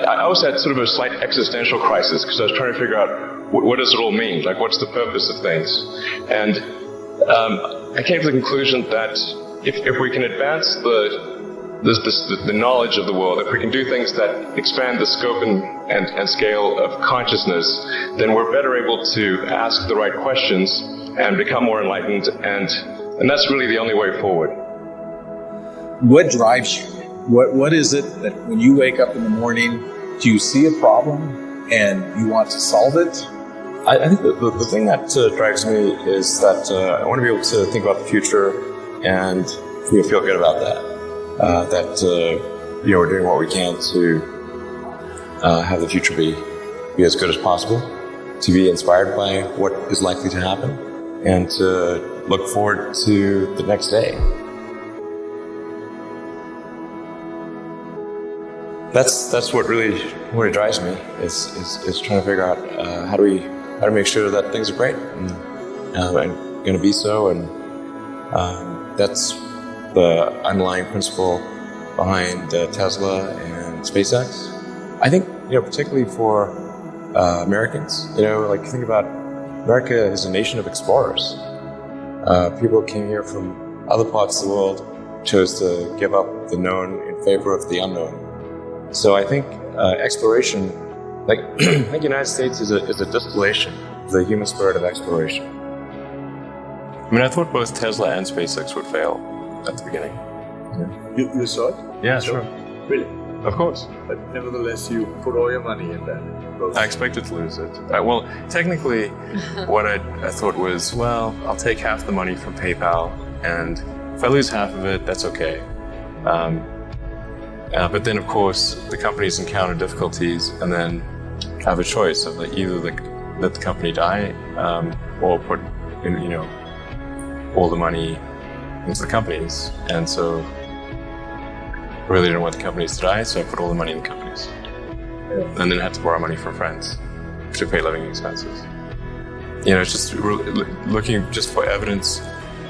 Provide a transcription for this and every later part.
I also had sort of a slight existential crisis because I was trying to figure out what does it all mean? Like, what's the purpose of things? And I came to the conclusion that if we can advance the knowledge of the world, if we can do things that expand the scope and scale of consciousness, then we're better able to ask the right questions and become more enlightened, and that's really the only way forward. What drives you? What is it that when you wake up in the morning, do you see a problem and you want to solve it? I think the thing that drives me is that I want to be able to think about the future and feel good about that. We're doing what we can to have the future be as good as possible, to be inspired by what is likely to happen, and to look forward to the next day. That's what really drives me is trying to figure out how to make sure that things are great and going to be so, and that's the underlying principle behind Tesla and SpaceX. I think particularly for Americans, think about America is a nation of explorers. People came here from other parts of the world, chose to give up the known in favor of the unknown. So I think exploration, I think the United States is a distillation of the human spirit of exploration. I mean, I thought both Tesla and SpaceX would fail at the beginning. Yeah. You saw it? Yeah, sure. Really? Of course. But nevertheless, you put all your money in that. I expected to lose it. Well, technically, what I thought was, well, I'll take half the money from PayPal, and if I lose half of it, that's okay. But then, of course, the companies encounter difficulties and then have a choice of either let the company die or put all the money into the companies. And so I really didn't want the companies to die, so I put all the money in the companies. And then had to borrow money from friends to pay living expenses. It's just looking just for evidence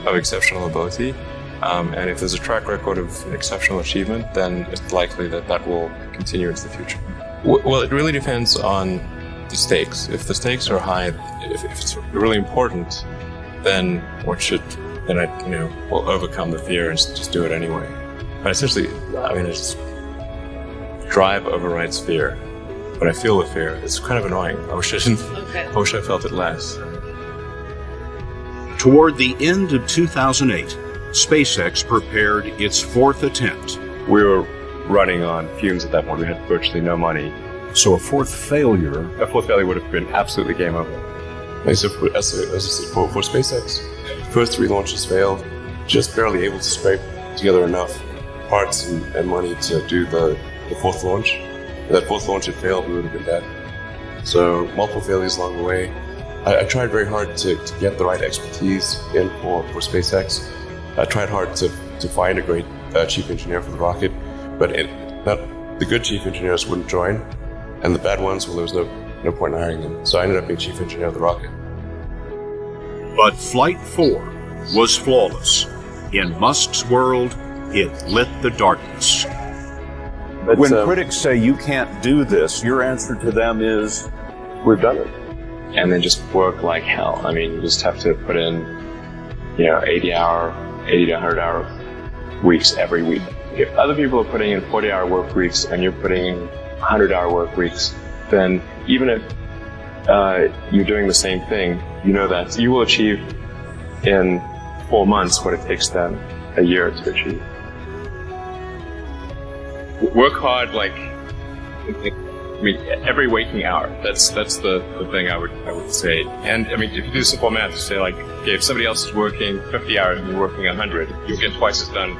of exceptional ability. And if there's a track record of exceptional achievement, then it's likely that will continue into the future. Well, it really depends on the stakes. If the stakes are high, if it's really important, then I will overcome the fear and just do it anyway. But essentially, it's drive overrides fear. But I feel the fear. It's kind of annoying. I wish I felt it less. Toward the end of 2008, SpaceX prepared its fourth attempt. We were running on fumes at that point. We had virtually no money. So a fourth failure would have been absolutely game over. So for SpaceX, first 3 launches failed, just barely able to scrape together enough parts and money to do the fourth launch. If that fourth launch had failed, we would have been dead. So multiple failures along the way. I tried very hard to get the right expertise in for SpaceX. I tried hard to find a great chief engineer for the rocket, but the good chief engineers wouldn't join, and the bad ones, well, there was no point in hiring them. So I ended up being chief engineer of the rocket. But Flight 4 was flawless. In Musk's world, it lit the darkness. When critics say you can't do this, your answer to them is, we've done it. And then just work like hell. I mean, you just have to put in, 80 to 100 hour weeks every week. If other people are putting in 40-hour work weeks and you're putting in 100-hour work weeks, then even if you're doing the same thing, you know that you will achieve in 4 months what it takes them a year to achieve. Work hard, every waking hour. That's the thing I would say. And if you do simple math, you say if somebody else is working 50 hours and you're working 100, you'll get twice as done